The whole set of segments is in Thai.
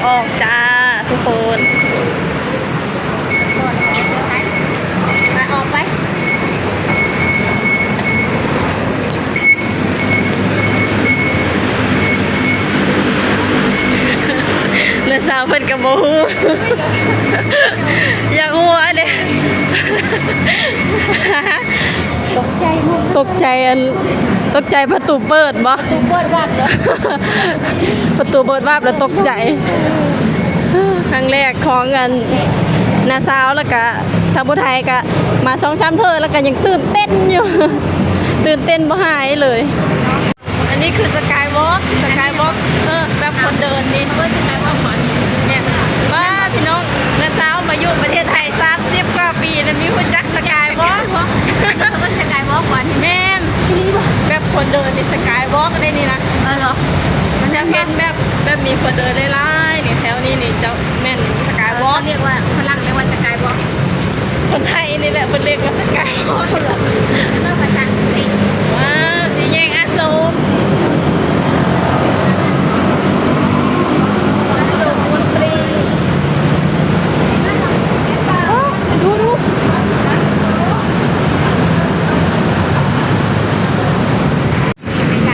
ออกจ้าทุกคนมาออกไปเนื้อสาวเพิ่นกับโมฮูอยากหัวเนี่ยตกใจมั้งตกใจประตูเปิดบ่ประตูเปิดวับแล้วประตูเปิดวับแล้วตกใจครั้งแรกของกันนาซาวแล้วก็ชาวบุไทยก็มา2-3เธอแล้วก็ยังตื่นเต้นอยู่ตื่นเต้นบ่หายเลยอันนี้คือสกายวอล์กแบบคนเดินนี่ก็สกายวอล์กมันเนี่ยว่าพี่น้องนาซาวมาอยู่ประเทศไทย30 กว่าปีแล้วมีคนจักสกายวอล์กเขาก็สกายวอล์กก่อนแม่นแบบคนเดินในสกายวอล์กในนี่นะเหรอมันจะเห็นแบบมีคนเดินไล่ๆนี่แถวนี้นี่เจ้าแม่นสกายวอล์กเรียกว่าฝรั่งเรียกว่าสกายวอล์กคนไทยนี่แหละเป็นเรียกว่าสกายวอล์กเหรอเรื่องภาษาอังกฤษว้าวสีแยกอโศกมนตรีดู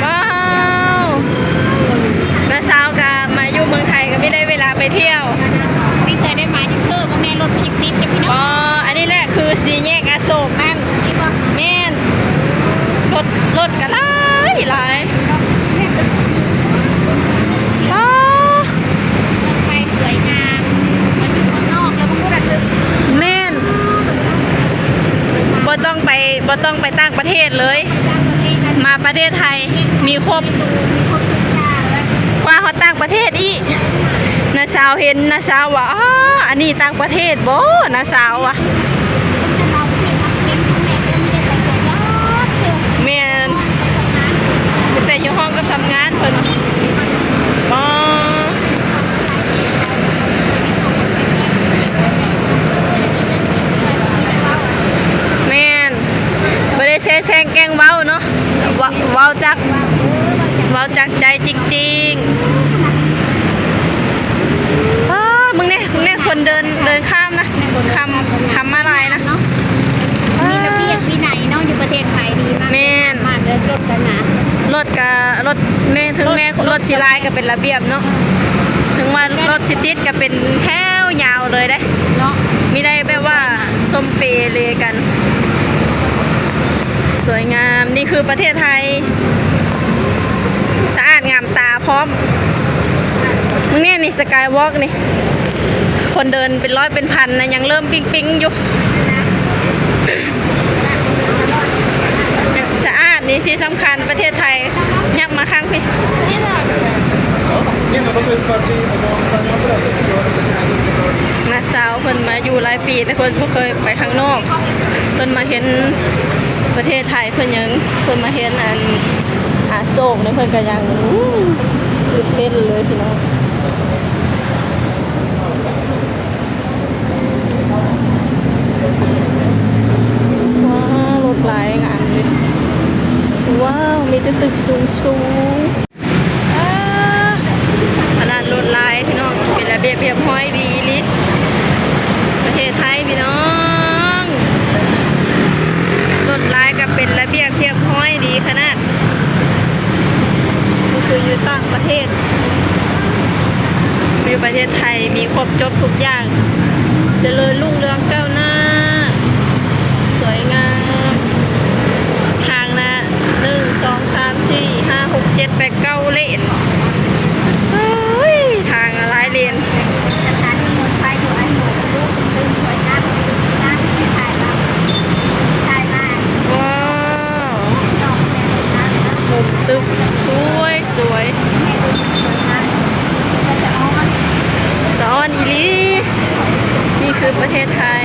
ว้าวน้าสาวกะมาอยู่เมืองไทยก็ไม่ได้เวลาไปเที่ยวไม่เคยได้มาที่เพิ่มแม่รถมันยังติดกับพี่น้องอันนี้แหละคือสีแยกอโศกนั่นแม่นรถกันหลายไปสวยงามมันอยู่เมืองนอกแล้วมันก็ระทึกแม่นบ่ต้องไปต่างประเทศเลยมาประเทศไทยมีครบกว่าเขาต่างประเทศอีกน้าสาวเห็นน้าสาวว่าอันนี้ต่างประเทศบ่น้าสาวอ่ะแม่นแต่อยู่ห้องก็ทำงานเพิ่นแม่นบ่ได้แซงแกงเว้าเนาะเว้าจากใจจริงๆมึงเนี่ยคนเดินข้ามนะคำมาลายนะมีระเบียบวินัยเนาะอยู่ประเทศไทยดีมากแม่นมาเดินรถกันนะรถแม่ถึงแม่รถชิลายก็เป็นระเบียบเนาะถึงว่ารถชิติดก็เป็นแถวยาวเลยได้เนาะไม่ได้แบบว่าส้มเปเลยกันสวยงามนี่คือประเทศไทยสะอาดงามตาพร้อมมึงเนี่ยนี่สกายวอล์กนี่คนเดินเป็นร้อยเป็นพันนะยังเริ่มปิ๊งอยู่สะอาดนี่ที่สำคัญประเทศไทยยักมาข้างพี่น้าสาวเพิ่นมาอยู่หลายปีแต่เพิ่นบ่เคยไปข้างนอกเพิ่นมาเห็นประเทศไทยเพิ่นมาเห็นอันอาโศกเนี่ยเพิ่นก็ยังตื่นเต้นเลยพี่น้องว้าวรถหลายงานเลยว้าวมีแต่ตึกสูงขนาดรถหลายพี่น้องเป็นระเบียบเรียบร้อยดีลิประเทศไทยพี่น้องรถหลายก็เป็นระเบียบเรียบร้อยดีขนาดคืออยู่ต่างประเทศอยู่ประเทศไทยมีครบจบทุกอย่างเจริญรุ่งเรืองก้าวหน้าสวยงามทางนะ1 2 3 4 5 6 7 8 9 เลนทางหลายเลนสถานีรถไฟอยู่อันหนึ่งรูปตึ้งสวยงามน่าที่ถ่ายมาว้าวมุมตึกสวยสอนอีลีนี่คือประเทศไทย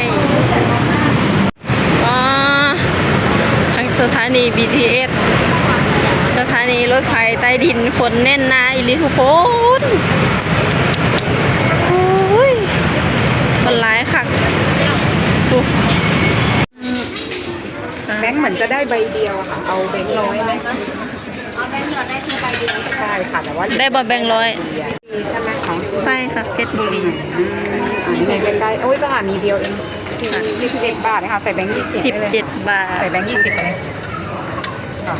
ทั้งสถานี BTS สถานีรถไฟใต้ดินคนแน่นหนาอีลีทุกคนคนร้ายค่ะแบงค์เหมือนจะได้ใบเดียวค่ะเอาแบงค์100ไหมคะ เอาแบงค์หยอดได้แค่ใบเดียวใช่ค่ะแต่ว่าได้บ่แบงค์100 ดีใช่ไหมคะ ใช่ค่ะเพชรบุรี อันนี้ใกล้ๆโอ้ยสถานีเดียวเอง17 บาทนะคะใส่แบงค์20 17 บาท ใส่แบงค์20ไปเลยค่ะ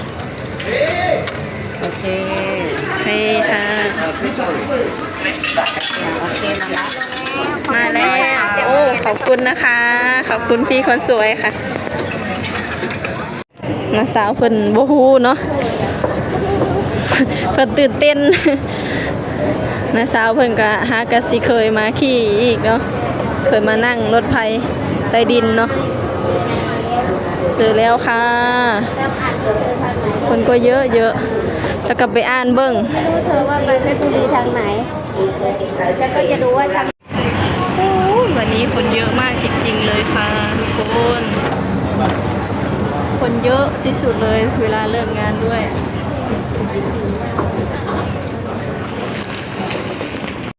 โอเค โอเคค่ะ โอเคมาละ มาแล้วโอ้ขอบคุณนะคะ ขอบคุณพี่คนสวยค่ะน้าสาวเพิ่นบ่ฮู้เนาะ เพิ่นตื่นเต้น น้าสาวเพิ่นก็หากะสิเคยมาขี่อีกเนาะเคยมานั่งรถไฟใต้ดินเนาะเจอแล้วค่ะ คนก็เยอะเยอะแล้วก็ไปอ่านเบิ่ง ไม่รู้เธอว่าไปเพชรบุรีทางไหนฉันก็จะดูว่าทาง โอ้ยวันนี้คนเยอะมากจริงๆเลยค่ะทุกคน คนเยอะที่สุดเลยเวลาเลิกงานด้วย